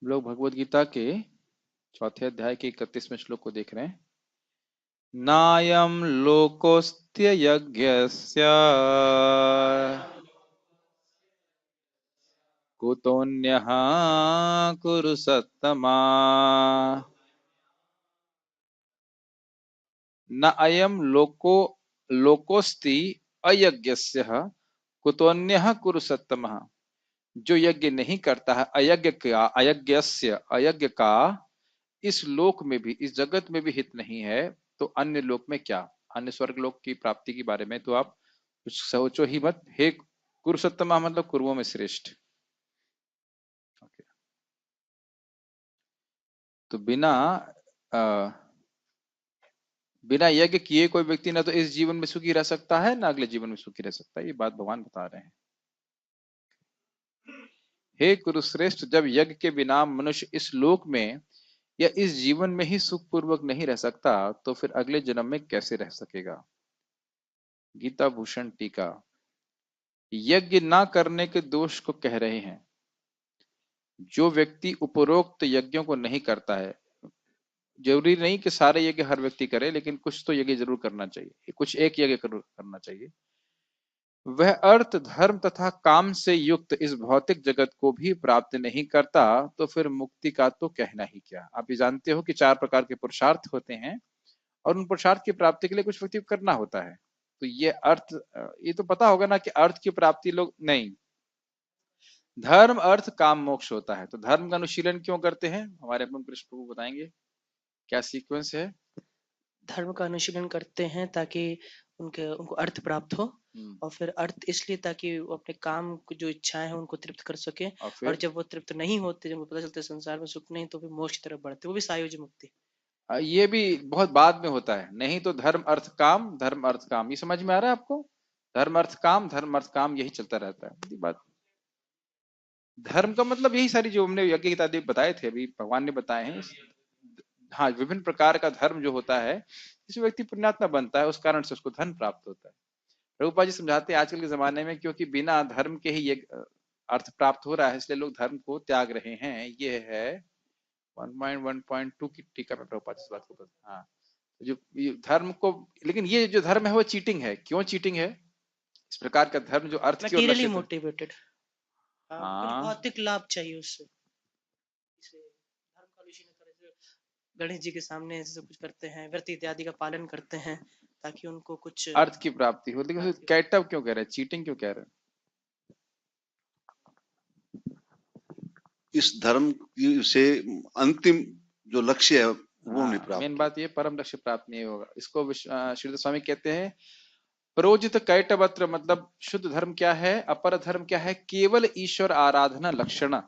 हम लोग भगवत गीता के चौथे अध्याय के 31वें श्लोक को देख रहे हैं। नायं लोकोऽस्त्य यज्ञस्य कुतोऽन्यः कुरु सत्तमा। न अयं लोकोऽस्ति अयज्ञस्य कुतोऽन्यः कुरु सत्तमः। जो यज्ञ नहीं करता है, अयज्ञ का इस लोक में भी, इस जगत में भी हित नहीं है, तो अन्य लोक में क्या, अन्य स्वर्ग लोक की प्राप्ति के बारे में तो आप कुछ सोचो ही मत। हे कुरुसत्तमा मतलब कुरुओं में श्रेष्ठ। Okay. तो बिना यज्ञ किए कोई व्यक्ति ना तो इस जीवन में सुखी रह सकता है ना अगले जीवन में सुखी रह सकता है। ये बात भगवान बता रहे हैं। हे कुरुश्रेष्ठ, जब यज्ञ के बिना मनुष्य इस लोक में या इस जीवन में ही सुख पूर्वक नहीं रह सकता, तो फिर अगले जन्म में कैसे रह सकेगा। गीता भूषण टीका। यज्ञ ना करने के दोष को कह रहे हैं। जो व्यक्ति उपरोक्त यज्ञों को नहीं करता है, जरूरी नहीं कि सारे यज्ञ हर व्यक्ति करे, लेकिन कुछ तो यज्ञ जरूर करना चाहिए, कुछ एक यज्ञ करना चाहिए। वह अर्थ धर्म तथा काम से युक्त इस भौतिक जगत को भी प्राप्त नहीं करता, तो फिर मुक्ति का तो कहना ही क्या। आप ये जानते हो कि 4 प्रकार के पुरुषार्थ होते हैं और उन पुरुषार्थ की प्राप्ति के लिए कुछ व्यक्ति को करना होता है। तो ये अर्थ, ये तो पता होगा ना कि अर्थ की प्राप्ति लोग नहीं, धर्म अर्थ काम मोक्ष होता है। तो धर्म का अनुशीलन क्यों करते हैं, हमारे अपने कृष्ण प्रभु बताएंगे क्या सीक्वेंस है। धर्म का अनुशीलन करते हैं ताकि उनको अर्थ प्राप्त हो, और फिर अर्थ इसलिए ताकि वो अपने काम को, जो इच्छाएं हैं उनको तृप्त कर सके। और जब वो तृप्त नहीं होते, जब वो पता चलता है संसार में सुख नहीं, तो फिर मोक्ष की तरफ बढ़ते, वो भी सायुज्य मुक्ति। ये भी बहुत बाद में होता है, नहीं तो धर्म अर्थ काम, धर्म अर्थ काम, ये समझ में आ रहा है आपको। धर्म अर्थ काम, धर्म अर्थ काम, यही चलता रहता है बात। धर्म का मतलब यही सारी जो हमने यज्ञ इत्यादि बताए थे, अभी भगवान ने बताए हैं। हाँ, विभिन्न प्रकार का धर्म जो होता है, जिस व्यक्ति पुण्यात्मा बनता है उस कारण से उसको धन प्राप्त होता है। प्रभुपाद जी समझाते हैं आजकल के जमाने में क्योंकि बिना धर्म के ही ये अर्थ प्राप्त हो रहा है, इसलिए लोग धर्म को त्याग रहे हैं। ये है 1.1.2 की टीका में प्रभुपाद इस बात को। हाँ, जो धर्म को, लेकिन ये जो धर्म है वो चीटिंग है। क्यों चीटिंग है। इस प्रकार का धर्म जो अर्थ की ओर मटेरियली लक्षित है। मोटिवेटेड, कुछ हाँ, भौतिक लाभ चाहिए उससे। इसे धर्म का अनुशीलन करने से गणेश जी के सामने ऐसे कुछ करते हैं, व्रत इत्यादि का पालन करते हैं ताकि उनको कुछ अर्थ की प्राप्ति हो, लेकिन कैटअप क्यों कह रहे हैं, चीटिंग क्यों कह रहे हैं। इस धर्म से अंतिम जो लक्ष्य है वो नहीं प्राप्त। मेन बात ये, परम लक्ष्य प्राप्त नहीं होगा। इसको श्रीधर स्वामी कहते हैं प्रोजित कैटवत्र, मतलब शुद्ध धर्म क्या है, अपर धर्म क्या है, केवल ईश्वर आराधना लक्षण,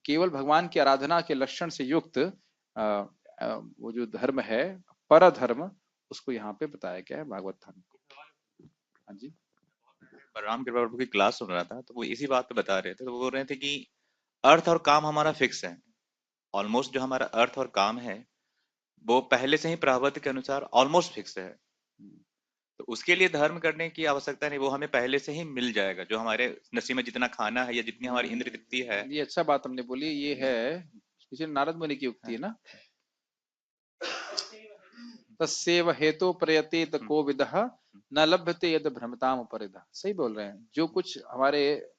केवल भगवान की आराधना के लक्षण से युक्त वो जो धर्म है पर धर्म, उसको यहाँ पे बताया गया है भागवत धर्म को। हाँ जी, राम कृपा प्रभु की क्लास सुन रहा था, तो वो इसी बात पे बता रहे थे। तो वो बोल रहे थे कि अर्थ और काम हमारा फिक्स है। ऑलमोस्ट जो हमारा अर्थ और काम है वो पहले से ही प्रारब्ध के अनुसार ऑलमोस्ट फिक्स है। तो उसके लिए धर्म करने की आवश्यकता नहीं, वो हमें पहले से ही मिल जाएगा। जो हमारे नसीब में जितना खाना है या जितनी हमारी इंद्रिय तृप्ति है। ये अच्छा बात हमने बोली। ये है किसी नारद मुनि की उक्ति है ना, तस्सेव हेतु प्रयतेत को विदः न लभ्यते यद भ्रमताम परिदः। सही बोल रहे हैं। जो कुछ हमारे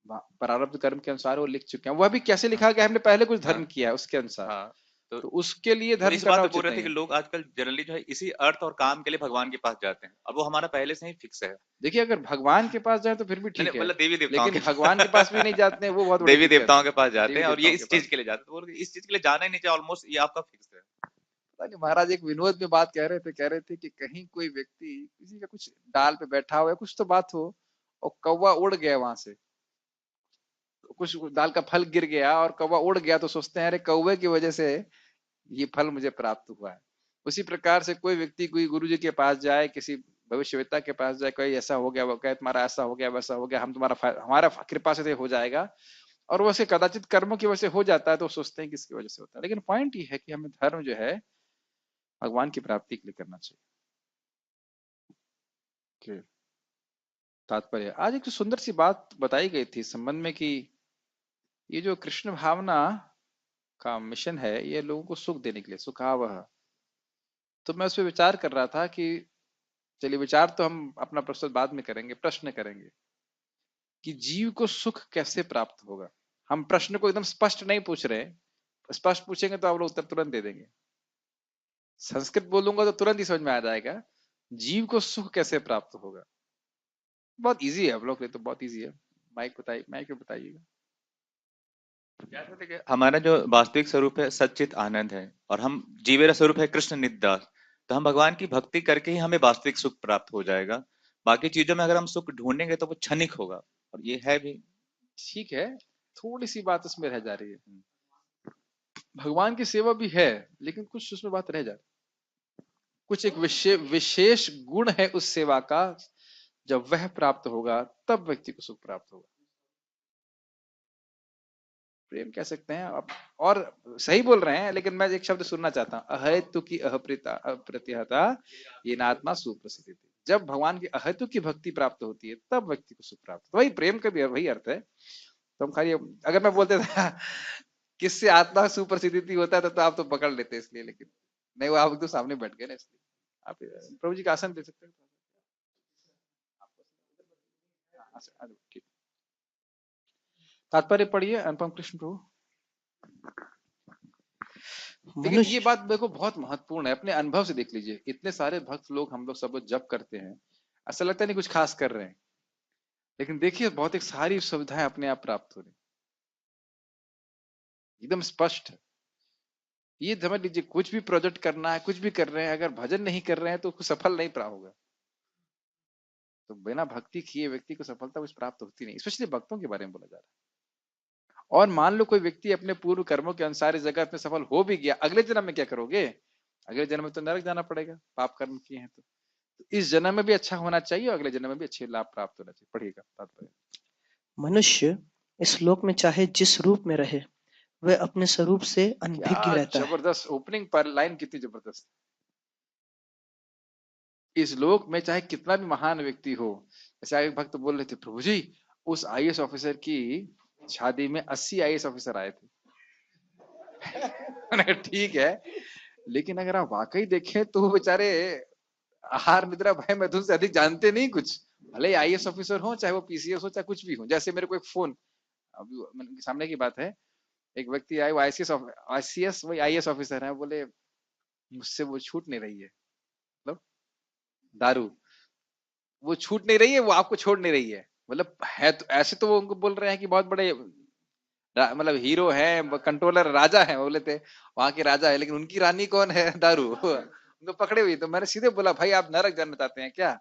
प्रारब्ध कर्म के अनुसार वो लिख चुके हैं, वह भी कैसे लिखा गया, हमने पहले कुछ धर्म किया है उसके अनुसार। तो उसके लिए तो धर्म इस करना बात पे बोल उचित रहे नहीं थे कि है। लोग आजकल जनरली जो है इसी अर्थ और काम के लिए भगवान के पास जाते हैं, और वो हमारा पहले से ही फिक्स है। देखिए, अगर भगवान के पास जाए तो फिर भी ठीक है, मतलब देवी देवताओं लेकिन के भगवान के पास भी नहीं जाते हैं, वो बहुत बड़ी देवी दिक्कत देवताओं है। के पास जाते देवी हैं और ये देवताओं के इस चीज पास। के लिए जाते हैं। तो इस चीज के लिए जाना ही नहीं चाहिए, ऑलमोस्ट ये आपका फिक्स है। पता नहीं, महाराज एक विनोद में बात कह रहे थे कि कहीं कोई व्यक्ति किसी का कुछ डाल पे बैठा हुआ है, कुछ तो बात हो, और कौवा उड़ गया वहां से, कुछ दाल का फल गिर गया और कौवा उड़ गया, तो सोचते हैं अरे कौवे की वजह से ये फल मुझे प्राप्त हुआ है। उसी प्रकार से कोई व्यक्ति कोई गुरु जी के पास जाए, किसी भविष्यवेत्ता के पास जाए, कोई ऐसा हो गया, वो कहे तुम्हारा ऐसा हो गया वैसा हो गया, हम तुम्हारा हमारा कृपा से हो जाएगा, और वैसे कदाचित कर्मों की वजह से हो जाता है, तो सोचते हैं किसकी वजह से होता है। लेकिन पॉइंट ये है कि हमें धर्म जो है भगवान की प्राप्ति के लिए करना चाहिए। तात्पर्य, आज एक सुंदर सी बात बताई गई थी इस संबंध में कि ये जो कृष्ण भावना का मिशन है ये लोगों को सुख देने के लिए, सुखावह। तो मैं उस पर विचार कर रहा था कि चलिए, विचार तो हम अपना प्रस्तुत बाद में करेंगे, प्रश्न करेंगे कि जीव को सुख कैसे प्राप्त होगा। हम प्रश्न को एकदम स्पष्ट नहीं पूछ रहे, स्पष्ट पूछेंगे तो आप लोग उत्तर तुरंत दे देंगे। संस्कृत बोलूंगा तो तुरंत ही समझ में आ जाएगा। जीव को सुख कैसे प्राप्त होगा, बहुत इजी है, आप लोग के लिए तो बहुत इजी है। माइक बताइएगा। हमारा जो वास्तविक स्वरूप है सच्चित आनंद है, और हम जीवेरा स्वरूप है कृष्ण निदास। तो हम भगवान की भक्ति करके ही हमें वास्तविक सुख प्राप्त हो जाएगा। बाकी चीजों में अगर हम सुख ढूंढेंगे तो वो क्षणिक होगा, और ये है भी। ठीक है, थोड़ी सी बात उसमें रह जा रही है। भगवान की सेवा भी है, लेकिन कुछ उसमें बात रह जा रही, कुछ एक विशेष गुण है उस सेवा का, जब वह प्राप्त होगा तब व्यक्ति को सुख प्राप्त होगा। प्रेम कह सकते हैं आप, और सही बोल रहे हैं, लेकिन मैं एक शब्द सुनना चाहता हूं, अहेतु की अप्रतिहता ये नात्मा सुप्रसिद्धि। जब भगवान की अहेतु की भक्ति प्राप्त होती है तब व्यक्ति को सुख प्राप्त, वही प्रेम का भी वही अर्थ है। तो हम खाली, अगर मैं बोलते था किससे आत्मा सुप्रसिद्धि होता है तो आप तो पकड़ लेते इसलिए, लेकिन नहीं, वो आप तो सामने बैठ गए ना, इसलिए आप प्रभु जी का आसन दे सकते हैं। ठीक, तात्पर्य पढ़िए अनुपम कृष्ण प्रभु। लेकिन ये बात देखो बहुत महत्वपूर्ण है, अपने अनुभव से देख लीजिए। इतने सारे भक्त लोग, हम लोग सब जप करते हैं, ऐसा लगता नहीं कुछ खास कर रहे हैं, लेकिन देखिए बहुत एक सारी सुविधाएं अपने आप प्राप्त हो रही, एकदम स्पष्ट है। ये समझ लीजिए, कुछ भी प्रोजेक्ट करना है, कुछ भी कर रहे हैं, अगर भजन नहीं कर रहे हैं तो सफल नहीं प्राप्त होगा। तो बिना भक्ति किए व्यक्ति को सफलता कुछ प्राप्त होती नहीं, स्पेशली भक्तों के बारे में बोला जा रहा है। और मान लो कोई व्यक्ति अपने पूर्व कर्मों के अनुसार इस जगत में सफल हो भी गया, अगले जन्म में क्या करोगे? अगले जन्म में तो नरक जाना पड़ेगा, पाप कर्म किए हैं तो इस जन्म में भी अच्छा होना चाहिए और अगले जन्म में भी अच्छे लाभ प्राप्त होना चाहिए। पढ़िएगा तात्पर्य। मनुष्य इस लोक में चाहे जिस रूप में रहे, वह अपने स्वरूप से अनभिज्ञ रहता है। जबरदस्त ओपनिंग पर लाइन, कितनी जबरदस्त। इस लोक में चाहे कितना भी महान व्यक्ति हो, जैसे आगे भक्त बोल रहे थे, प्रभु जी उस आईएएस ऑफिसर की शादी में 80 आईएएस ऑफिसर आए थे। ठीक है, लेकिन अगर आप वाकई देखें तो बेचारे आहार निद्रा भय मैथुन से अधिक जानते नहीं कुछ। भले आईएएस ऑफिसर हो, चाहे वो पीसीएस हो, चाहे कुछ भी हो। जैसे मेरे को एक फोन, अभी सामने की बात है, एक व्यक्ति आए, वो आईसीएस वही आईएएस ऑफिसर है, बोले मुझसे वो छूट नहीं रही है, मतलब दारू वो छूट नहीं रही है, वो आपको छोड़ नहीं रही है। मतलब है तो ऐसे, तो वो उनको बोल रहे हैं कि बहुत बड़े मतलब हीरो है, कंट्रोलर, राजा है, बोले थे वहां के राजा है, लेकिन उनकी रानी कौन है? दारू। उनको पकड़े हुई। तो मैंने सीधे बोला, भाई आप नरक जाना चाहते हैं क्या?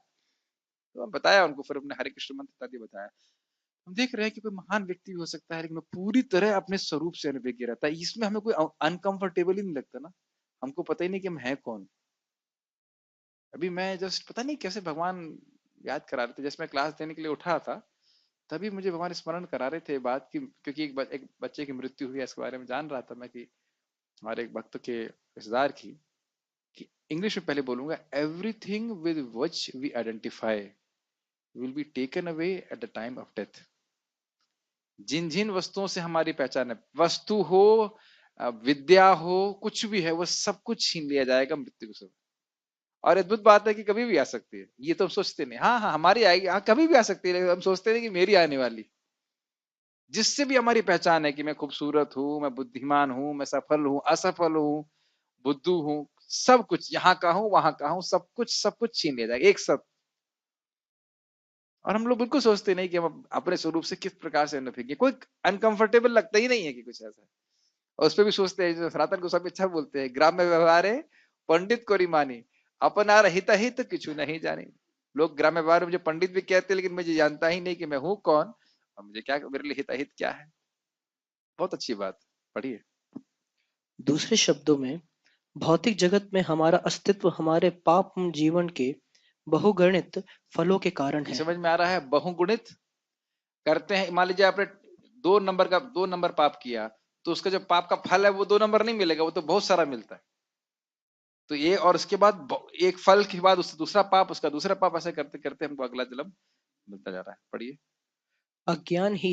तो बताया उनको, फिर अपने हरे कृष्ण मंत्र इत्यादि बताया। हम देख रहे हैं कि कोई महान व्यक्ति भी हो सकता है, लेकिन वो पूरी तरह अपने स्वरूप से अनभिज्ञ रहता है। इसमें हमें कोई अनकंफर्टेबल ही नहीं लगता ना, हमको पता ही नहीं कि हम हैं कौन। अभी मैं जस्ट पता नहीं कैसे भगवान याद करा रहे थे, जैसे मैं क्लास देने के लिए उठा था, तभी मुझे भगवान स्मरण करा रहे थे बात की, क्योंकि एक बच्चे की मृत्यु हुई, इसके बारे में जान रहा था मैं कि हमारे एक भक्त के रिश्तेदार की, कि इंग्लिश में पहले बोलूंगा, everything with which we identify will be taken away at the time of death. जिन जिन वस्तुओं से हमारी पहचान है, वस्तु हो, विद्या हो, कुछ भी है, वो सब कुछ छीन लिया जाएगा मृत्यु के समय। और अद्भुत बात है कि कभी भी आ सकती है, ये तो हम सोचते नहीं। हाँ हाँ हमारी आएगी, हाँ कभी भी आ सकती है, लेकिन हम सोचते नहीं कि मेरी आने वाली। जिससे भी हमारी पहचान है कि मैं खूबसूरत हूं, मैं बुद्धिमान हूं, मैं सफल हूं, असफल हूं, बुद्धू हूं, सब कुछ यहाँ का हूं, वहां का हूं, सब कुछ छीन लिया जाएगा एक साथ। और हम लोग बिल्कुल सोचते नहीं कि हम अपने स्वरूप से किस प्रकार से अनभिज्ञ, कोई अनकंफर्टेबल लगता ही नहीं है कि कुछ ऐसा है। और उस पर भी सोचते हैं, जो सनातन गोस्वामी अच्छा बोलते हैं, ग्राम में व्यवहार है पंडित को रिमानी, अपना हित हित किचु नहीं जाने। लोग ग्राम में व्यवहार मुझे पंडित भी कहते हैं, लेकिन मुझे जानता ही नहीं कि मैं हूं कौन और मुझे क्या, मेरे लिए हित हित क्या है। बहुत अच्छी बात, पढ़िए। दूसरे शब्दों में, भौतिक जगत में हमारा अस्तित्व हमारे पाप जीवन के बहुगणित फलों के कारण है। समझ में आ रहा है? बहुगुणित करते हैं, मान लीजिए आपने 2 नंबर पाप किया, तो उसका जो पाप का फल है वो 2 नंबर नहीं मिलेगा, वो तो बहुत सारा मिलता है। तो ये, और उसके बाद एक फल के बाद उसका दूसरा पाप, उसका दूसरा पाप, ऐसे करते करते हमको अगला जन्म मिलता जा रहा है। पढ़िए। अज्ञान ही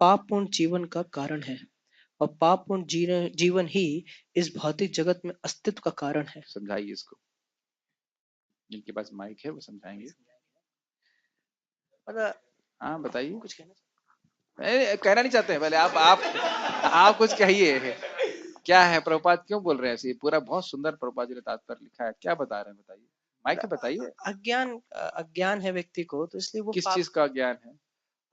पापपूर्ण जीवन का कारण है और पापपूर्ण जीवन ही इस भौतिक जगत में अस्तित्व का कारण है। समझाइए इसको, जिनके पास माइक है वो समझाएंगे। मतलब हाँ बताइए। कुछ कहना कहना नहीं चाहते हैं, पहले आप कुछ कहिए। क्या है प्रभुपाद, क्यों बोल रहे हैं ऐसे? पूरा बहुत सुंदर प्रभुपाद जी ने तात्पर्य लिखा है, क्या बता रहे हैं बताइए, माइक पे बताइए। अज्ञान है व्यक्ति को, तो इसलिए वो किस पाप। चीज का ज्ञान है?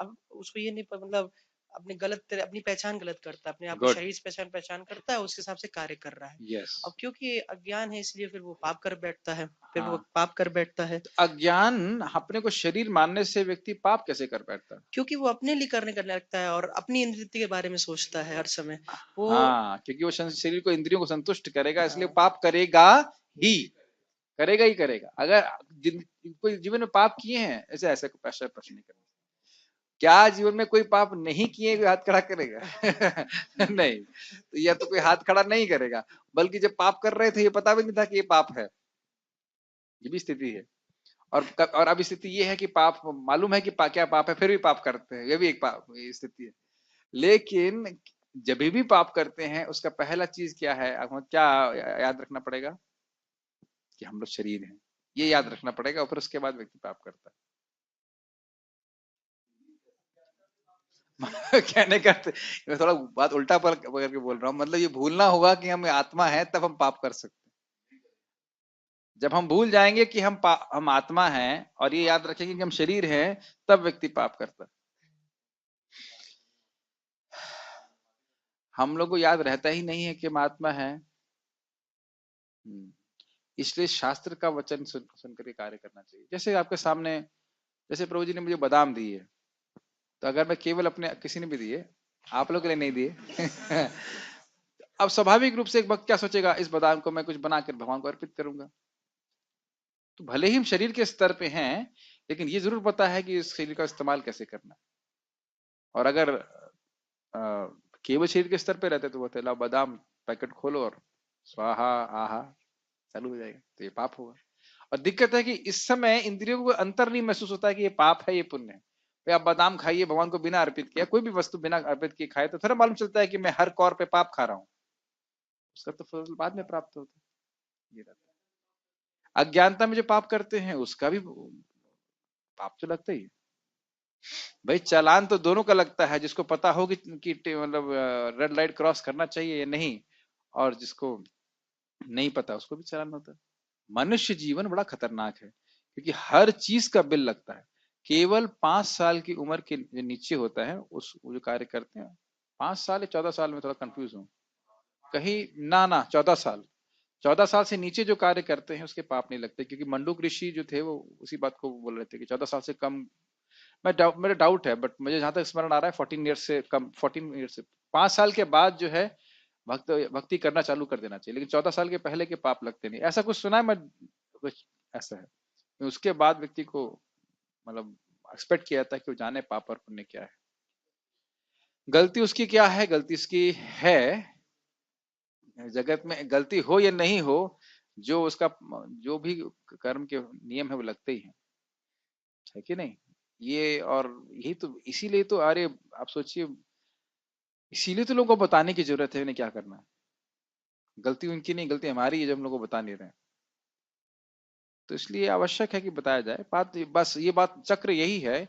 अब उसको ये नहीं मतलब अपनी पहचान गलत करता है, अपने आप को गुड, शरीर से पहचान करता है, उसके हिसाब से कार्य कर रहा है। यस। अब क्योंकि अज्ञान है इसलिए फिर वो पाप कर बैठता है, फिर वो हाँ, पाप कर बैठता है। तो अज्ञान अपने को शरीर मानने से व्यक्ति पाप कैसे कर बैठता है? क्योंकि वो अपने लिए करने लगता है और अपनी इंद्रिय के बारे में सोचता है हर समय वो। हाँ, क्योंकि वो शरीर को, इंद्रियों को संतुष्ट करेगा, इसलिए हाँ, पाप करेगा ही, करेगा ही करेगा। अगर कोई जीवन में पाप किए हैं, ऐसे ऐसे प्रश्न नहीं करना। क्या जीवन में कोई पाप नहीं किए हुए हाथ खड़ा करेगा? नहीं, तो या तो कोई हाथ खड़ा नहीं करेगा, बल्कि जब पाप कर रहे थे ये पता भी नहीं था कि ये पाप है, ये भी स्थिति है। और अब स्थिति ये है कि पाप मालूम है कि क्या पाप है, फिर भी पाप करते हैं, ये भी एक पाप स्थिति है। लेकिन जब भी पाप करते हैं उसका पहला चीज क्या है, हमें क्या याद रखना पड़ेगा? कि हम लोग शरीर हैं, ये याद रखना पड़ेगा, और फिर उसके बाद व्यक्ति पाप करता है। कहने का मैं थोड़ा बात उल्टा पर करके बोल रहा हूँ, मतलब ये भूलना होगा कि हम आत्मा है, तब हम पाप कर सकते हैं। जब हम भूल जाएंगे कि हम आत्मा हैं और ये याद रखेंगे कि हम शरीर हैं, तब व्यक्ति पाप करता है। हम लोग को याद रहता ही नहीं है कि हम आत्मा है, इसलिए शास्त्र का वचन सुन करके कार्य करना चाहिए। जैसे आपके सामने, जैसे प्रभु जी ने मुझे बादाम दिए, तो अगर मैं केवल अपने, किसी ने भी दिए, आप लोग के लिए नहीं दिए अब स्वाभाविक रूप से एक भक्त क्या सोचेगा, इस बादाम को मैं कुछ बनाकर भगवान को अर्पित करूंगा। तो भले ही हम शरीर के स्तर पे हैं, लेकिन ये जरूर पता है कि इस शरीर का इस्तेमाल कैसे करना। और अगर केवल शरीर के स्तर पे रहते तो बोलते लाओ बादाम पैकेट खोलो और स्वाहा आहा चालू हो जाएगा, तो ये पाप होगा। और दिक्कत है कि इस समय इंद्रियों को अंतर नहीं महसूस होता है कि ये पाप है, ये पुण्य है। भाई आप बादाम खाइए, भगवान को बिना अर्पित किया, कोई भी वस्तु बिना अर्पित किए खाए, तो थोड़ा मालूम चलता है कि मैं हर कौर पे पाप खा रहा हूँ, उसका तो फल बाद में प्राप्त होता है। ये रहता है। अज्ञानता में जो पाप करते हैं उसका भी पाप तो लगता ही है। भाई चालान तो दोनों का लगता है, जिसको पता हो कि मतलब रेड लाइट क्रॉस करना चाहिए या नहीं, और जिसको नहीं पता उसको भी चालान होता है। मनुष्य जीवन बड़ा खतरनाक है, क्योंकि हर चीज का बिल लगता है। केवल 5 साल की उम्र के जो नीचे होता है उस जो कार्य करते हैं, 5 साल या 14 साल में थोड़ा कंफ्यूज हूँ, कहीं ना 14 साल, 14 साल से नीचे जो कार्य करते हैं उसके पाप नहीं लगते, क्योंकि मंडूक ऋषि जो थे वो उसी बात को बोल रहे थे कि 14 साल से कम, मेरा डाउट है, बट मुझे जहां तक स्मरण आ रहा है 14 ईयर्स से कम, 14 ईयर्स से 5 साल के बाद जो है भक्ति करना चालू कर देना चाहिए, लेकिन 14 साल के पहले के पाप लगते नहीं, ऐसा कुछ सुना है मैं, कुछ ऐसा है। उसके बाद व्यक्ति को मतलब एक्सपेक्ट किया था कि वो जाने पाप और पुण्य क्या है। गलती उसकी क्या है? गलती उसकी है, जगत में गलती हो या नहीं हो, जो उसका जो भी कर्म के नियम है वो लगते ही है कि नहीं? ये और यही तो, इसीलिए तो, अरे आप सोचिए, इसीलिए तो लोगों को बताने की जरूरत है उन्हें क्या करना है। गलती उनकी नहीं, गलती हमारी है जब हम लोगों को बता नहीं रहे हैं। तो इसलिए आवश्यक है कि बताया जाए। बस ये बात चक्र यही है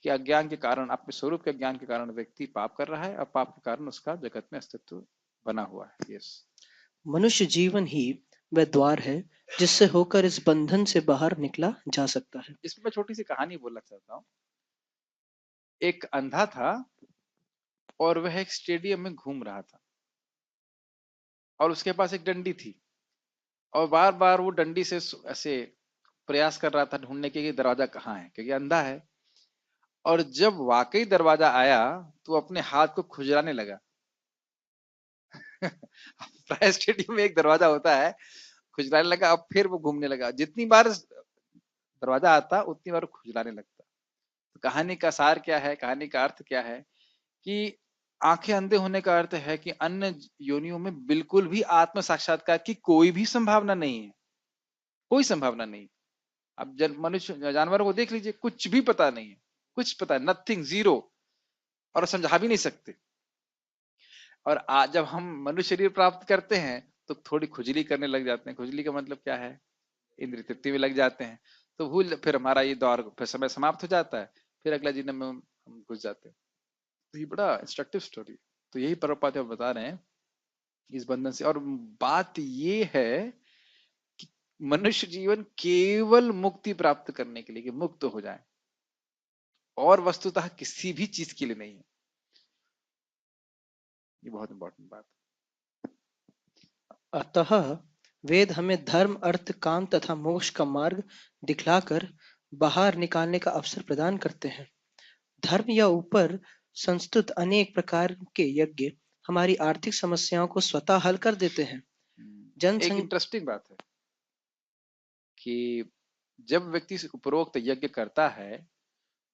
कि अज्ञान के कारण, अपने स्वरूप के ज्ञान के कारण व्यक्ति पाप कर रहा है, और पाप के कारण उसका जगत में अस्तित्व बना हुआ है। यस। मनुष्य जीवन ही वह द्वार है जिससे होकर इस बंधन से बाहर निकला जा सकता है। इसमें मैं छोटी सी कहानी बोलना चाहता हूँ। एक अंधा था और वह एक स्टेडियम में घूम रहा था, और उसके पास एक डंडी थी, और बार बार वो डंडी से ऐसे प्रयास कर रहा था ढूंढने के कि दरवाजा कहाँ है, क्योंकि अंधा है। और जब वाकई दरवाजा आया तो अपने हाथ को खुजलाने लगा। प्राय स्टेडियम में एक दरवाजा होता है, खुजलाने लगा। अब फिर वो घूमने लगा, जितनी बार दरवाजा आता उतनी बार खुजलाने लगता। तो कहानी का सार क्या है, कहानी का अर्थ क्या है कि आंखें अंधे होने का अर्थ है कि अन्य योनियों में बिल्कुल भी आत्म साक्षात्कार की कोई भी संभावना नहीं है, कोई संभावना नहीं। अब मनुष्य जानवरों को देख लीजिए, कुछ भी पता नहीं है, कुछ पता है, नथिंग, जीरो, और समझा भी नहीं सकते। और आज जब हम मनुष्य शरीर प्राप्त करते हैं तो थोड़ी खुजली करने लग जाते हैं। खुजली का मतलब क्या है? इंद्रिय तृप्ति में लग जाते हैं, तो भूल, फिर हमारा ये दौर, फिर समय समाप्त हो जाता है, फिर अगला जन्म में हम घुस जाते हैं। तो ये बड़ा इंस्ट्रक्टिव स्टोरी। तो यही प्रभुपाद हम बता रहे हैं इस बंधन से। और बात ये है कि मनुष्य जीवन केवल मुक्ति प्राप्त करने के लिए, कि मुक्त हो जाए, और वस्तुतः किसी भी चीज के लिए नहीं है। ये बहुत इंपॉर्टेंट बात। अतः वेद हमें धर्म, अर्थ, काम तथा मोक्ष का मार्ग दिखलाकर बाहर निकालने का अवसर प्रदान करते हैं। धर्म या ऊपर संस्तुत अनेक प्रकार के यज्ञ हमारी आर्थिक समस्याओं को स्वतः हल कर देते हैं। एक इंटरेस्टिंग बात है कि जब व्यक्ति उपरोक्त यज्ञ करता है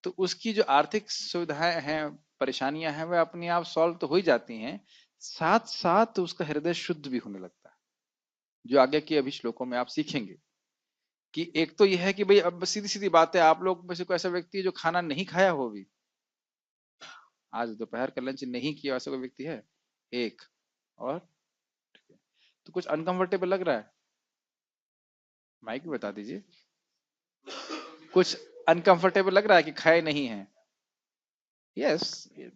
तो उसकी जो आर्थिक सुविधाएं हैं, परेशानियां हैं, वह अपने आप सॉल्व तो हो ही जाती हैं, साथ साथ उसका हृदय शुद्ध भी होने लगता है, जो आगे के अभी श्लोकों में आप सीखेंगे। कि एक तो यह है कि भाई, अब सीधी सीधी बात है, आप लोग में से कोई ऐसा व्यक्ति है जो खाना नहीं खाया हो, भी आज दोपहर का लंच नहीं किया, ऐसा कोई व्यक्ति है? एक। और तो कुछ अनकंफर्टेबल लग रहा है? माइक भी बता दीजिए। कुछ अनकंफर्टेबल लग रहा है कि खाए नहीं है? यस,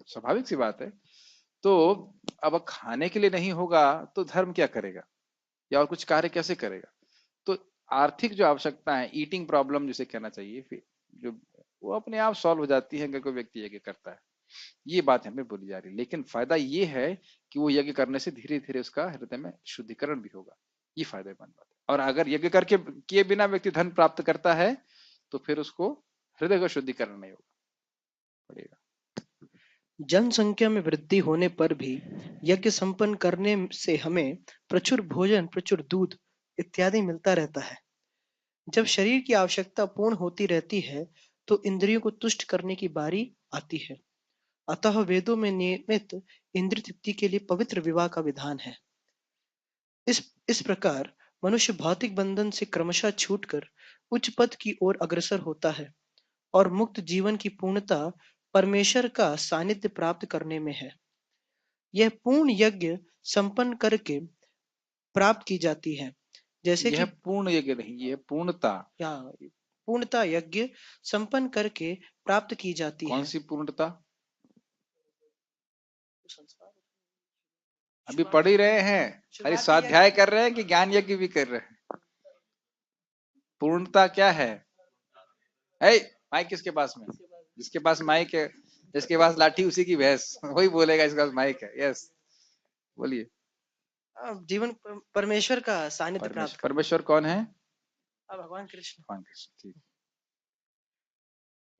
स्वाभाविक सी बात है। तो अब खाने के लिए नहीं होगा तो धर्म क्या करेगा, या और कुछ कार्य कैसे करेगा? तो आर्थिक जो आवश्यकता है, ईटिंग प्रॉब्लम जिसे कहना चाहिए, फिर जो वो अपने आप सॉल्व हो जाती है अगर कोई व्यक्ति यज्ञ करता है। ये बात हमें बोली जा रही है। लेकिन फायदा ये है कि वो यज्ञ करने से धीरे धीरे उसका हृदय में शुद्धिकरण भी होगा। ये फायदेमंद बात है। और अगर यज्ञ करके किए बिना व्यक्ति धन प्राप्त करता है तो फिर उसको हृदय का शुद्धिकरण नहीं होगा पड़ेगा। जनसंख्या में वृद्धि होने पर भी यज्ञ संपन्न करने से हमें प्रचुर भोजन, प्रचुर दूध इत्यादि मिलता रहता है। जब शरीर की आवश्यकता पूर्ण होती रहती है तो इंद्रियों को तुष्ट करने की बारी आती है। अतः वेदों में नियमित इंद्रिय तृप्ति के लिए पवित्र विवाह का विधान है। इस प्रकार मनुष्य भौतिक बंधन से क्रमशः छूटकर उच्च पद की ओर अग्रसर होता है और मुक्त जीवन की पूर्णता परमेश्वर का सानिध्य प्राप्त करने में है। यह पूर्ण यज्ञ संपन्न करके प्राप्त की जाती है, जैसे यह कि पूर्ण यज्ञ नहीं, यह पूर्णता। पूर्णता यज्ञ संपन्न करके प्राप्त की जाती है। कौन सी पूर्णता? अभी पढ़ ही रहे हैं, अरे स्वाध्याय कर रहे हैं कि ज्ञान यज्ञ भी कर रहे हैं? पूर्णता क्या है? माइक किसके पास में? जिसके पास माइक है, जिसके पास लाठी उसी की भैंस, वही बोलेगा इसके पास माइक है। यस, बोलिए। जीवन परमेश्वर का सानिध्य प्राप्त। परमेश्वर कौन है? भगवान कृष्ण। भगवान कृष्ण, ठीक।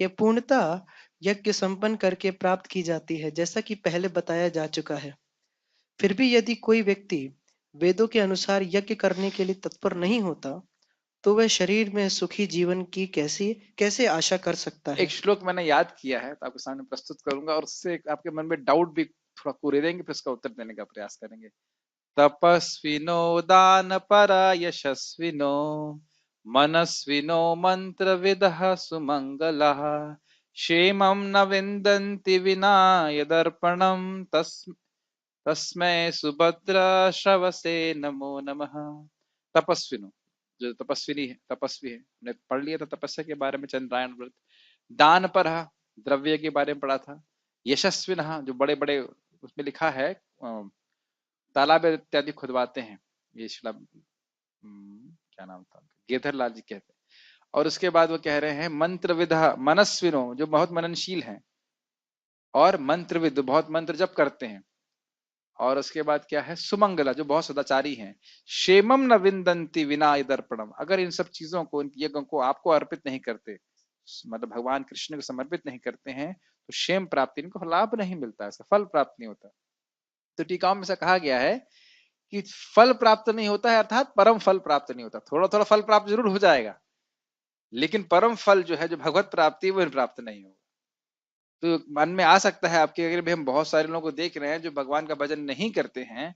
यह पूर्णता यज्ञ संपन्न करके प्राप्त की जाती है, जैसा कि पहले बताया जा चुका है। फिर भी यदि कोई व्यक्ति वेदों के अनुसार यज्ञ करने के लिए तत्पर नहीं होता तो वह शरीर में सुखी जीवन की कैसे आशा कर सकता है? एक श्लोक मैंने याद किया है तो आपके सामने प्रस्तुत करूंगा, और उससे आपके मन में डाउट भी थोड़ा कुरेदेंगे, फिर उसका उत्तर देने का प्रयास करेंगे। तपस्विनो दान परा यशस्विनो मनस्विनो मंत्रविदः सुमंगलः क्षेमं न विन्दन्ति विना यदर्पणं तस्मै सुभद्र श्रवसे नमो नमः। तपस्विनो, जो तपस्वी है, हमने पढ़ लिया था तपस्या के बारे में, चंद्रायण व्रत। दान पर द्रव्य के बारे में पढ़ा था। यशस्विन, जो बड़े बड़े, उसमें लिखा है तालाब इत्यादि खुदवाते हैं, ये क्या नाम था, गेधर लाल जी कहते हैं। और उसके बाद वो कह रहे हैं मंत्रविद मनस्विनो, जो बहुत मननशील हैं, और मंत्रविद, बहुत मंत्र जप करते हैं। और उसके बाद क्या है, सुमंगला, जो बहुत सदाचारी हैं। क्षेमम न विंदंती विना दर्पणम, अगर इन सब चीजों को, इन यज्ञों को आपको अर्पित नहीं करते, मतलब भगवान कृष्ण को समर्पित नहीं करते हैं, तो क्षेम प्राप्ति, इनको लाभ नहीं मिलता, ऐसा फल प्राप्त नहीं होता। तो टीकाओं में से कहा गया है कि फल प्राप्त नहीं होता है, अर्थात परम फल प्राप्त नहीं होता। थोड़ा थोड़ा फल प्राप्त जरूर हो जाएगा, लेकिन परम फल जो है, जो भगवत प्राप्ति, वो प्राप्त नहीं होगा। तो मन में आ सकता है आपके, अगर भी हम बहुत सारे लोगों को देख रहे हैं जो भगवान का भजन नहीं करते हैं,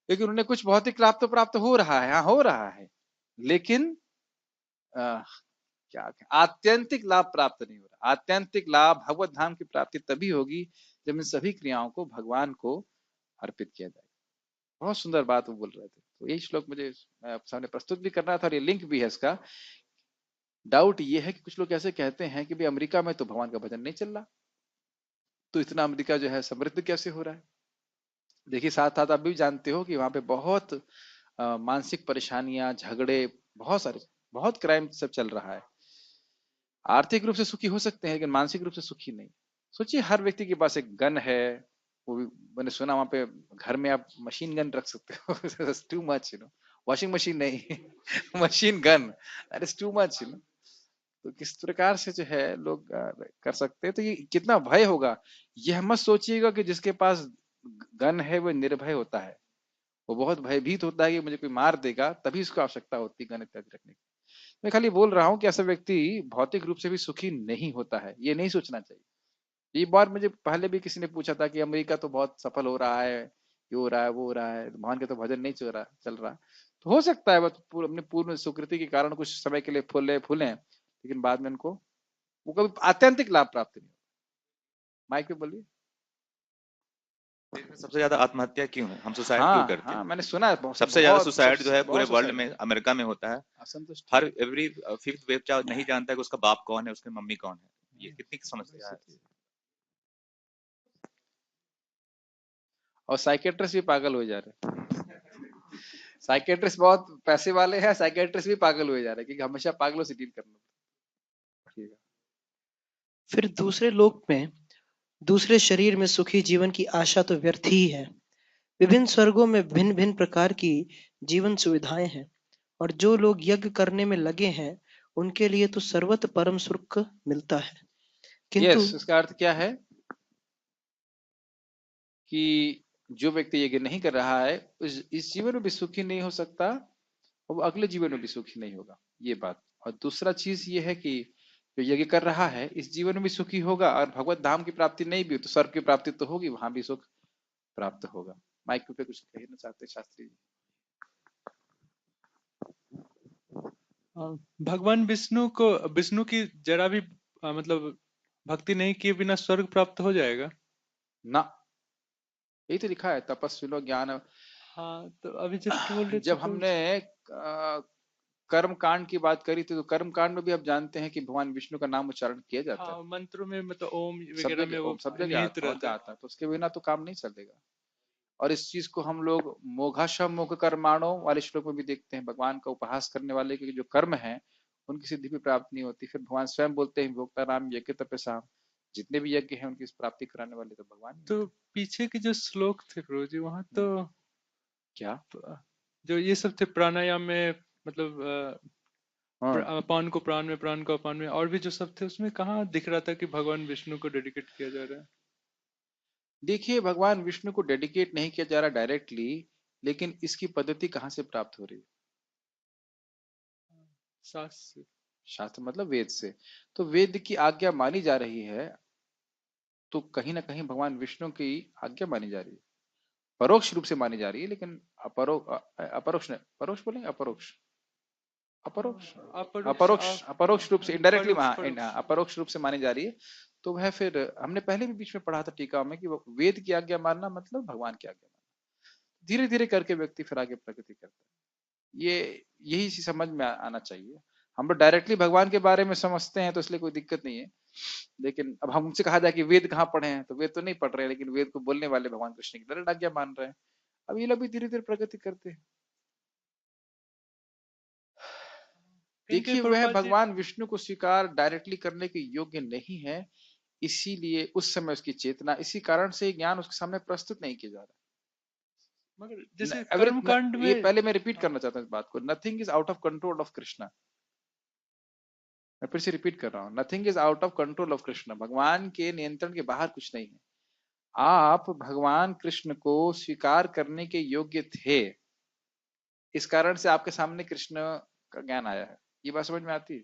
लेकिन उन्हें कुछ भौतिक लाभ तो प्राप्त हो रहा है, हाँ हो रहा है, लेकिन क्या आत्यंतिक लाभ प्राप्त नहीं हो रहा। आत्यंतिक लाभ, भगवत धाम की प्राप्ति तभी होगी जब इन सभी क्रियाओं को भगवान को अर्पित किया जाएगा। बहुत सुंदर बात वो बोल रहे थे। तो यही श्लोक मुझे मैं आप सामने प्रस्तुत भी करना था और ये लिंक भी है इसका। डाउट ये है कि कुछ लोग ऐसे कहते हैं कि भाई अमेरिका में तो भगवान का भजन नहीं चल रहा, तो इतना अमेरिका जो है समृद्ध कैसे हो रहा है। देखिए साथ साथ आप भी जानते हो कि वहां पे बहुत मानसिक परेशानियां, झगड़े, बहुत क्राइम सब चल रहा है। आर्थिक रूप से सुखी हो सकते हैं लेकिन मानसिक रूप से सुखी नहीं। सोचिए हर व्यक्ति के पास एक गन है, वो भी मैंने सुना वहां पे घर में आप मशीन गन रख सकते हो। Too much you know, washing machine नहीं machine gun, that is too much you know. तो किस प्रकार से जो है लोग कर सकते हैं, तो ये कितना भय होगा। यह मत सोचिएगा कि जिसके पास गन है वो निर्भय होता है, वो बहुत भयभीत होता है कि मुझे कोई मार देगा, तभी उसको आवश्यकता होती है गन इत्यादि रखने की। मैं खाली बोल रहा हूँ कि ऐसा व्यक्ति भौतिक रूप से भी सुखी नहीं होता है, ये नहीं सोचना चाहिए। ये बार मुझे पहले भी किसी ने पूछा था कि अमेरिका तो बहुत सफल हो रहा है, ये हो रहा है वो हो रहा है, भगवान के तो भजन नहीं चल रहा। तो हो सकता है अपने पूर्ण सुकृति के कारण कुछ समय के लिए फूलें, लेकिन बाद में उनको वो कभी आत्यंतिक लाभ प्राप्त नहीं। माइक पे बोलिए। सबसे ज्यादा आत्महत्या क्यों है, हम सुसाइड क्यों हाँ करते हैं? हाँ, मैंने सुना है सबसे ज्यादा सुसाइड जो है पूरे वर्ल्ड में अमेरिका में होता है। असंतुष्ट हर एवरी फिफ्थ बच्चा नहीं जानता है कि उसका बाप कौन है, उसकी मम्मी कौन है। ये कितनी समस्या है। और साइकेट्रिस्ट भी पागल हो जा रहे हैं। साइकेट्रिस्ट बहुत पैसे वाले हैं, साइकेट्रिस्ट भी पागल हुए जा रहे हैं क्योंकि हमेशा पागलों से डील करना। ठीक है। फिर दूसरे लोक में, दूसरे शरीर में सुखी जीवन की आशा तो व्यर्थ ही है। विभिन्न स्वर्गों में भिन्न भिन्न प्रकार की जीवन सुविधाएं हैं, और जो लोग यज्ञ करने में लगे हैं उनके लिए तो सर्वत्र परम सुख मिलता है। किंतु इसका अर्थ क्या है कि जो व्यक्ति यज्ञ नहीं कर रहा है इस जीवन में भी सुखी नहीं हो सकता, और वो अगले जीवन में भी सुखी नहीं होगा, ये बात। और दूसरा चीज ये है कि जो यज्ञ कर रहा है इस जीवन में भी सुखी होगा, और भगवत धाम की प्राप्ति नहीं भी तो स्वर्ग की प्राप्ति तो होगी, वहां भी सुख प्राप्त होगा। माइक पे कुछ कहना चाहते शास्त्री जी? भगवान विष्णु की जरा भी मतलब भक्ति नहीं किए बिना स्वर्ग प्राप्त हो जाएगा ना, यही तो लिखा है तपस्वी लो ज्ञान। हाँ, तो अभी जस्ट बोल रहे थे जब हमने कर्म कांड की बात करी थी, तो कर्म कांड में भी आप जानते हैं कि भगवान विष्णु का नाम उच्चारण किया जाता है। मंत्रों में मतलब ओम वगैरह में वो सब जगह आता है, तो उसके बिना तो काम नहीं चलेगा। और इस चीज को हम लोग मोघाशम मोघ कर्माणो वाले श्लोक में भी देखते हैं। भगवान का उपहास करने वाले के जो कर्म है उनकी सिद्धि भी प्राप्त नहीं होती। फिर भगवान स्वयं बोलते हैं भोक्ता राम यज्ञ तपस्या, जितने भी यज्ञ हैं उनकी प्राप्ति कराने वाले तो भगवान। तो पीछे के जो श्लोक थे प्रभु जी, वहां तो क्या जो ये सब थे प्राणायाम में, मतलब अपान को प्राण में, प्राण को अपान में, और भी जो सब थे उसमें कहाँ दिख रहा था कि भगवान विष्णु को डेडिकेट किया जा रहा है? देखिए भगवान विष्णु को डेडिकेट नहीं किया जा रहा डायरेक्टली, लेकिन इसकी पद्धति कहां से प्राप्त हो रही है? शास्त्र मतलब वेद से। तो वेद की आज्ञा मानी जा रही है, तो कहीं ना कहीं भगवान विष्णु की आज्ञा मानी जा रही है। परोक्ष रूप से मानी जा रही है, लेकिन परोक्ष बोले अपरोक्ष रूप से इनडायरेक्टली अपरोक्ष रूप से मानी जा रही है। तो वह फिर हमने पहले भी बीच में पढ़ा था टीका में कि वेद की आज्ञा मानना मतलब भगवान की आज्ञा मानना। धीरे धीरे करके व्यक्ति फिर आगे प्रगति करता है। यही समझ में आना चाहिए। हम लोग डायरेक्टली भगवान के बारे में समझते हैं तो इसलिए कोई दिक्कत नहीं है, लेकिन अब हमसे कहा जाए कि वेद कहाँ पढ़े हैं, तो वेद तो नहीं पढ़ रहे हैं, लेकिन वेद को बोलने वाले भगवान कृष्ण की डायरेक्ट आज्ञा मान रहे हैं। अब ये लोग भी धीरे धीरे प्रगति करते हैं। देखिए वह भगवान विष्णु को स्वीकार डायरेक्टली करने के योग्य नहीं है, इसीलिए उस समय उसकी चेतना, इसी कारण से ज्ञान उसके सामने प्रस्तुत नहीं किया जा रहा। मगर जैसे कर्मकांड में, ये पहले मैं रिपीट करना चाहता हूँ इस बात को, nothing is out of control of Krishna. मैं फिर से रिपीट कर रहा हूँ, nothing is out of control of Krishna. भगवान के नियंत्रण के बाहर कुछ नहीं है। आप भगवान कृष्ण को स्वीकार करने के योग्य थे, इस कारण से आपके सामने कृष्ण का ज्ञान आया है। ये बात समझ में आती है?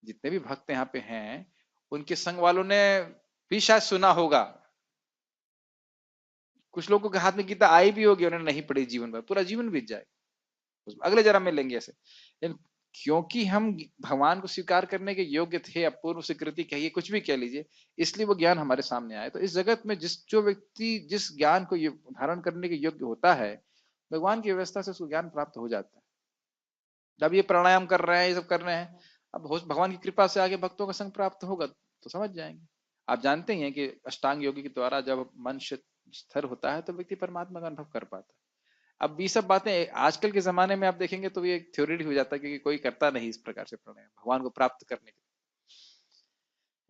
जितने भी भक्त यहाँ पे हैं उनके संग वालों ने भी शायद सुना होगा, कुछ लोगों के हाथ में गीता आई भी होगी, उन्होंने नहीं पढ़ी, जीवन भर पूरा जीवन बीत जाए, अगले जन्म में लेंगे ऐसे। क्योंकि हम भगवान को स्वीकार करने के योग्य थे, अपूर्व स्वीकृति कहिए, कुछ भी कह लीजिए, इसलिए वो ज्ञान हमारे सामने आया। तो इस जगत में जो व्यक्ति जिस ज्ञान को धारण करने के योग्य होता है, भगवान की व्यवस्था से उसको ज्ञान प्राप्त हो जाता है। जब ये प्राणायाम कर रहे हैं, ये सब कर रहे हैं, अब भगवान की कृपा से आगे भक्तों का संग प्राप्त होगा तो समझ जाएंगे। आप जानते ही हैं कि अष्टांग योगी के द्वारा जब मन स्थिर होता है तो व्यक्ति परमात्मा का अनुभव कर पाता है। अब ये सब बातें आजकल के जमाने में आप देखेंगे तो ये थ्योरी हो जाता है, क्योंकि कोई करता नहीं इस प्रकार से प्राणायाम भगवान को प्राप्त करने के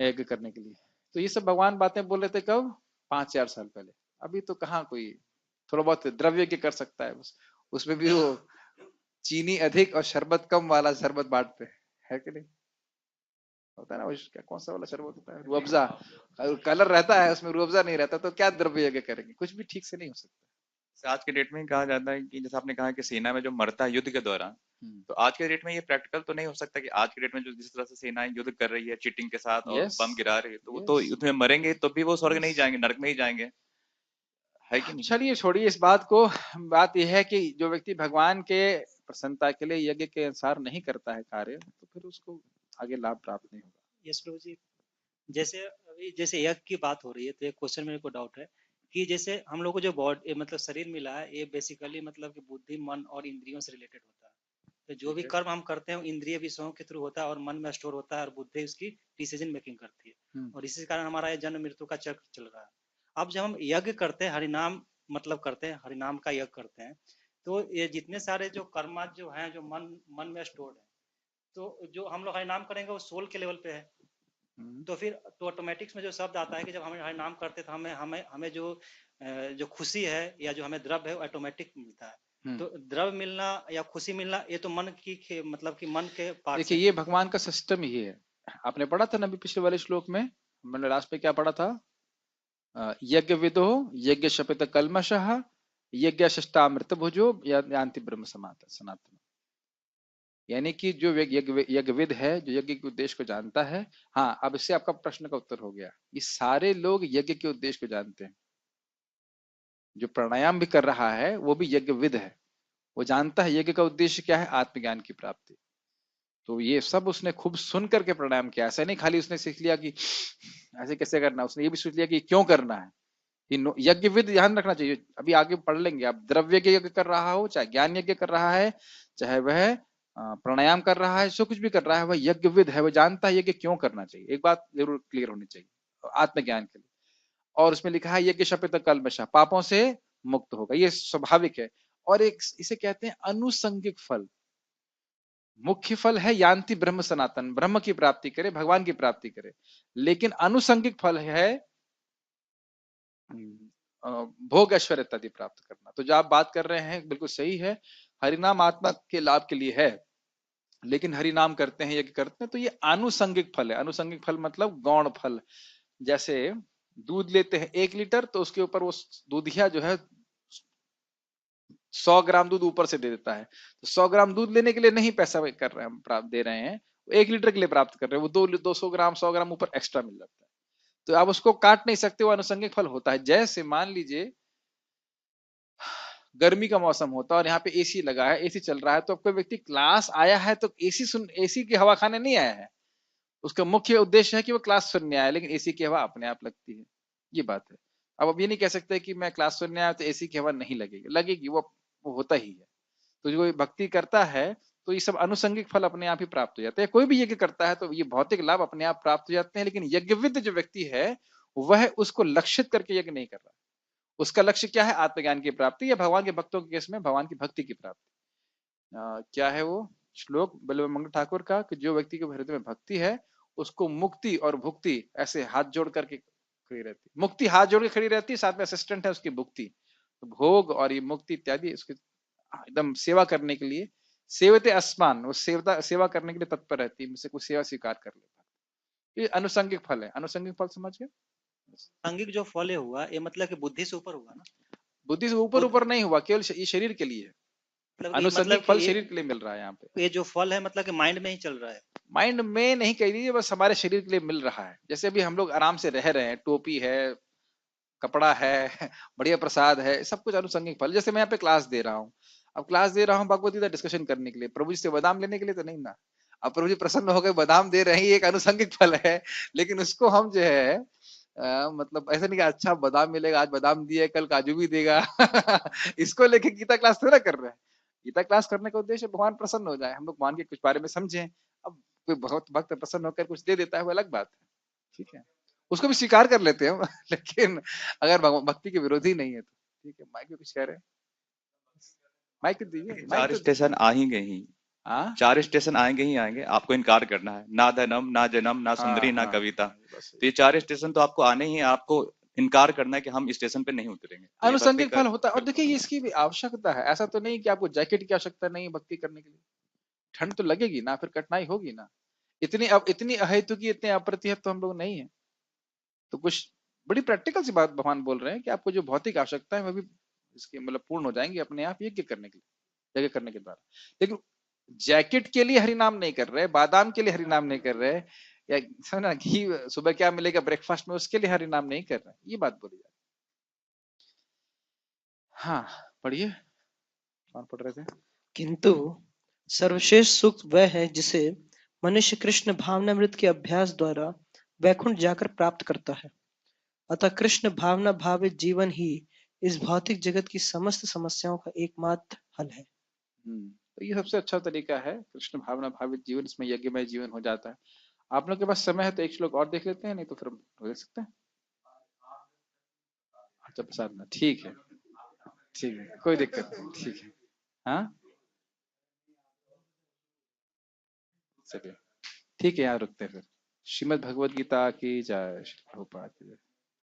लिए, यज्ञ करने के लिए। तो ये सब भगवान बातें बोल रहे थे कब? 5-4 साल पहले। अभी तो कहाँ कोई थोड़ा बहुत द्रव्य यज्ञ कर सकता है, बस उसमें भी वो चीनी अधिक और शरबत कम वाला शरबत बांटते है कि नहीं? होता है ना, क्या कौन सा वाला शरबत होता है, रूअफ़ज़ा, कलर रहता है उसमें, रूअफ़ज़ा नहीं रहता, तो क्या द्रव्य यज्ञ करेंगे? कुछ भी ठीक से नहीं हो सकता। आज के डेट में कहा जाता है कि जैसे आपने कहा कि सेना में जो मरता है युद्ध के दौरान, तो आज के डेट में ये प्रैक्टिकल तो नहीं हो सकता कि आज के डेट में जो जिस तरह से सेनाएं युद्ध कर रही है चीटिंग के साथ और बम गिरा रही है, तो वो तो युद्ध में मरेंगे तो भी वो स्वर्ग नहीं जाएंगे, नरक में ही जाएंगे, है कि नहीं? चलिए छोड़िए इस बात को। बात यह है कि जो व्यक्ति भगवान के प्रसन्नता के लिए यज्ञ के अनुसार नहीं करता है कार्य, तो फिर उसको आगे लाभ प्राप्त नहीं होगा। यस प्रभु जी, जैसे अभी जैसे यज्ञ की बात हो रही है, तो एक क्वेश्चन मेरे को डाउट है कि जैसे हम लोग को जो बॉडी मतलब शरीर मिला है, ये बेसिकली मतलब कि बुद्धि, मन और इंद्रियों से रिलेटेड होता है। तो जो भी कर्म हम करते हैं इंद्रिय विषयों के थ्रू होता है और मन में स्टोर होता है और बुद्धि उसकी डिसीजन मेकिंग करती है, और इसी कारण हमारा ये जन्म मृत्यु का चक्र चल रहा है। अब जब हम यज्ञ करते हैं, हरिनाम मतलब करते हैं, हरिनाम का यज्ञ करते हैं, तो ये जितने सारे जो कर्म जो हैं जो मन में स्टोर्ड है, तो जो हम लोग हरिनाम करेंगे वो सोल के लेवल पे है। तो फिर तो ऑटोमेटिक्स में जो शब्द आता है कि जब हम हरिनाम करते तो हमें जो खुशी है या जो हमें द्रव्य है वो ऑटोमेटिक मिलता है। तो द्रव्य मिलना या खुशी मिलना ये तो मन की मतलब कि मन के पार्ट। देखिए ये भगवान का सिस्टम ही है। आपने पढ़ा था ना अभी पिछले वाले श्लोक में, मैंने लास्ट में क्या पढ़ा था? यज्ञ विदो यज्ञ शपित कल्मषः यज्ञ शिष्टामृत भुजो यान्ति ब्रह्म सनातन। यानी कि जो यज्ञविद है, जो यज्ञ के उद्देश्य को जानता है। हाँ, अब इससे आपका प्रश्न का उत्तर हो गया। ये सारे लोग यज्ञ के उद्देश्य को जानते हैं। जो प्राणायाम भी कर रहा है वो भी यज्ञविद है, वो जानता है यज्ञ का उद्देश्य क्या है, आत्मज्ञान की प्राप्ति। तो ये सब उसने खूब सुन करके प्राणायाम किया। ऐसा नहीं खाली उसने सीख लिया कि ऐसे कैसे करना, उसने ये भी सोच लिया कि क्यों करना है। यज्ञविद ध्यान रखना चाहिए, अभी आगे पढ़ लेंगे। आप द्रव्य यज्ञ कर रहा हो, चाहे ज्ञान यज्ञ कर रहा है, चाहे वह प्राणायाम कर रहा है, जो कुछ भी कर रहा है, वह यज्ञविद है, वह जानता है यज्ञ क्यों करना चाहिए। एक बात जरूर क्लियर होनी चाहिए, आत्मज्ञान के लिए। और उसमें लिखा है यज्ञ शपित कल्मषः, पापों से मुक्त होगा, ये स्वाभाविक है। और एक इसे कहते हैं अनुसंगिक फल। मुख्य फल है यान्ति ब्रह्म सनातन, ब्रह्म की प्राप्ति करे, भगवान की प्राप्ति करे। लेकिन अनुसंगिक फल है भोग ऐश्वर्य इत्यादि प्राप्त करना। तो जो आप बात कर रहे हैं बिल्कुल सही है, हरिनाम आत्मा के लाभ के लिए है, लेकिन हरिनाम करते हैं, यज्ञ करते हैं, तो ये आनुषंगिक फल है। आनुषंगिक फल मतलब गौण फल। जैसे दूध लेते हैं 1 लीटर, तो उसके ऊपर वो दूधिया जो है 100 ग्राम दूध ऊपर से दे देता है। तो 100 ग्राम दूध लेने के लिए नहीं पैसा कर रहे हैं, प्राप्त दे रहे हैं, 1 लीटर के लिए प्राप्त कर रहे हैं, वो 200 ग्राम 100 ग्राम ऊपर एक्स्ट्रा मिल जाता है। तो आप उसको काट नहीं सकते, वो अनुसंगिक फल होता है। जैसे मान लीजिए गर्मी का मौसम होता है और यहाँ पे एसी लगा है, एसी चल रहा है, तो कोई व्यक्ति क्लास आया है तो एसी की हवा खाने नहीं आया है, उसका मुख्य उद्देश्य है कि वो क्लास सुनने आया, लेकिन एसी की हवा अपने आप लगती है, ये बात है। अब ये नहीं कह सकते कि मैं क्लास सुनने आया तो एसी की हवा नहीं लगेगी, लगेगी, वो होता ही है। तो जो भक्ति करता है तो ये सब अनुसंगिक फल अपने आप ही प्राप्त हो जाते हैं। कोई भी यज्ञ करता है तो ये भौतिक लाभ अपने आप प्राप्त हो जाते हैं, लेकिन यज्ञविद जो व्यक्ति है वह उसको लक्षित करके यज्ञ नहीं कर रहा। उसका लक्ष्य क्या है? आत्मज्ञान की प्राप्ति, या भगवान के भक्तों के केस में भगवान की भक्ति की प्राप्ति। क्या है वो श्लोक बल्लभ मंगल ठाकुर का कि जो व्यक्ति के हृदय में भक्ति है उसको मुक्ति और भुक्ति ऐसे हाथ जोड़ करके खड़ी रहती। मुक्ति हाथ जोड़ के खड़ी रहती है, साथ में असिस्टेंट है उसकी भुक्ति। तो भोग और ये मुक्ति इत्यादि उसके एकदम सेवा करने के लिए, सेवते अस्मान, वो सेवा करने के लिए तत्पर रहती है, मुझसे कुछ सेवा स्वीकार कर लेता। ये अनुसंगिक फल है। अनुसंगिक फल समझ गए? सांगिक जो फल हुआ ये मतलब कि बुद्धि से ऊपर हुआ ना? बुद्धि से ऊपर नहीं हुआ, केवल ये शरीर के लिए है। अनुसंगिक फल शरीर के लिए मिल रहा है। यहाँ पे ये जो फल है मतलब कि माइंड में ही चल रहा है। माइंड में नहीं कह दीजिए, बस हमारे शरीर के लिए मिल रहा है। जैसे अभी हम लोग आराम से रह रहे हैं, टोपी है, कपड़ा है, बढ़िया प्रसाद है, सब कुछ अनुसंगिक फल। जैसे मैं यहाँ पे क्लास दे रहा हूँ, अब क्लास दे रहा हूँ भगवत गीता डिस्कशन करने के लिए, प्रभु जी से बादाम लेने के लिए तो नहीं ना। अब प्रभु जी प्रसन्न हो गए, बादाम दे रहे हैं, ये एक अनुसंगिक फल है, लेकिन उसको हम जो है मतलब ऐसा नहीं कि अच्छा बादाम मिलेगा, आज बादाम दिया कल काजू भी देगा इसको लेके गीता क्लास थोड़ा कर रहे हैं। गीता क्लास करने का उद्देश्य भगवान प्रसन्न हो जाए, हम लोग भगवान के कुछ बारे में समझें। अब कोई बहुत भक्त प्रसन्न होकर कुछ दे देता है वो अलग बात है, ठीक है, उसको भी स्वीकार कर लेते हैं लेकिन अगर भक्ति के विरोधी नहीं है तो ठीक है। माइक में कुछ कह रहे हैं, माइक तो दीजिए। चार स्टेशन आ ही गए ही, चार स्टेशन आएंगे ही आएंगे, आपको इनकार करना है, ना धनम ना जन्म ना सुंदरी ना कविता, तो ये चार स्टेशन तो आपको आने ही है, आपको इनकार करना है कि हम स्टेशन पे नहीं उतरेंगे। अनुसंगिक फल होता है। और देखिए इसकी भी आवश्यकता है, ऐसा तो नहीं कि आपको जैकेट की आवश्यकता नहीं है भक्ति करने के लिए, ठंड तो लगेगी ना, फिर कठिनाई होगी ना। इतनी अहेतु की, इतने अप्रतिहत तो हम लोग नहीं है। तो कुछ बड़ी प्रैक्टिकल सी बात भगवान बोल रहे हैं कि आपको जो भौतिक आवश्यकता है वह भी इसके मतलब पूर्ण हो जाएंगे अपने आप यज्ञ करने के लिए, यज्ञ करने के द्वारा। लेकिन जैकेट के लिए हरि नाम नहीं कर रहे, बादाम के लिए हरि नाम नहीं कर रहे, या समझना घी सुबह क्या मिलेगा ब्रेकफास्ट में उसके लिए हरि नाम नहीं कर रहे, ये बात बोली जाती। हाँ पढ़िए, कौन पढ़ रहे थे? किंतु सर्वश्रेष्ठ सुख वह है जिसे मनुष्य कृष्ण भावनामृत के अभ्यास द्वारा वैकुंठ जाकर प्राप्त करता है। अतः कृष्ण भावना भावित जीवन ही इस भौतिक जगत की समस्त समस्याओं का एकमात्र हल है। तो ये सबसे अच्छा तरीका है, कृष्ण भावना भावित जीवन, इसमें यज्ञमय जीवन हो जाता है। आप लोग के पास समय है तो एक श्लोक और देख लेते हैं, नहीं तो फिर हम देख सकते हैं। अच्छा प्रसाद ना, ठीक है ठीक है, कोई दिक्कत नहीं, ठीक है। हाँ चलिए ठीक है, यहाँ रुकते हैं फिर। श्रीमद् भगवद गीता की जय। श्री प्रभुपाद की जय।